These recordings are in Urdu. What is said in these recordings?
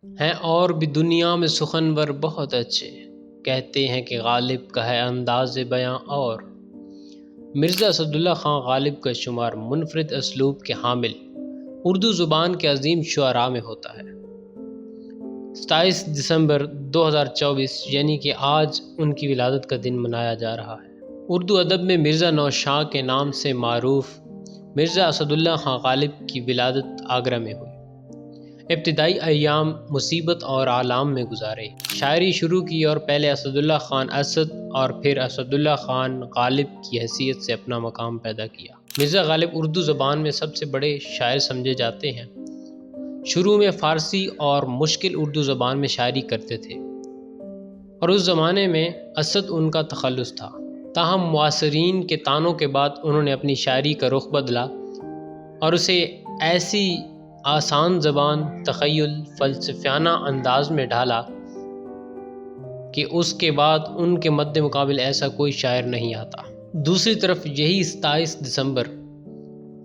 ہیں اور بھی دنیا میں سخنور بہت اچھے، کہتے ہیں کہ غالب کا ہے انداز بیاں اور۔ مرزا اسداللہ خان غالب کا شمار منفرد اسلوب کے حامل اردو زبان کے عظیم شعراء میں ہوتا ہے۔ 27 دسمبر 2024 یعنی کہ آج ان کی ولادت کا دن منایا جا رہا ہے۔ اردو ادب میں مرزا نوشاں کے نام سے معروف مرزا اسداللہ خان غالب کی ولادت آگرہ میں ہوئی۔ ابتدائی ایام مصیبت اور آلام میں گزارے۔ شاعری شروع کی اور پہلے اسداللہ خان اسد اور پھر اسداللہ خان غالب کی حیثیت سے اپنا مقام پیدا کیا۔ مرزا غالب اردو زبان میں سب سے بڑے شاعر سمجھے جاتے ہیں۔ شروع میں فارسی اور مشکل اردو زبان میں شاعری کرتے تھے اور اس زمانے میں اسد ان کا تخلص تھا، تاہم معاصرین کے طعنوں کے بعد انہوں نے اپنی شاعری کا رخ بدلا اور اسے ایسی آسان زبان، تخیل، فلسفیانہ انداز میں ڈھالا کہ اس کے بعد ان کے مد مقابل ایسا کوئی شاعر نہیں آتا۔ دوسری طرف یہی 27 دسمبر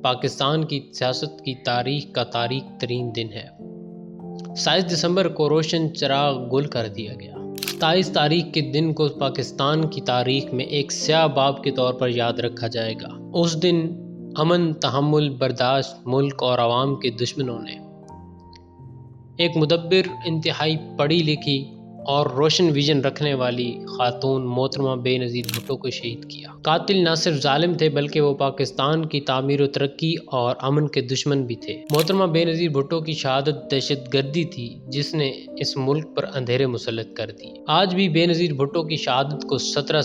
پاکستان کی سیاست کی تاریخ کا تاریک ترین دن ہے۔ 27 دسمبر کو روشن چراغ گل کر دیا گیا۔ 27 تاریخ کے دن کو پاکستان کی تاریخ میں ایک سیاہ باب کے طور پر یاد رکھا جائے گا۔ اس دن امن، تحمل، برداشت، ملک اور عوام کے دشمنوں نے ایک مدبر، انتہائی پڑھی لکھی اور روشن ویژن رکھنے والی خاتون محترمہ بے نظیر بھٹو کو شہید کیا۔ قاتل نہ صرف ظالم تھے بلکہ وہ پاکستان کی تعمیر و ترقی اور امن کے دشمن بھی تھے۔ محترمہ بے نظیر بھٹو کی شہادت دہشت گردی تھی جس نے اس ملک پر اندھیرے مسلط کر دی۔ آج بھی بے نظیر بھٹو کی شہادت کو 17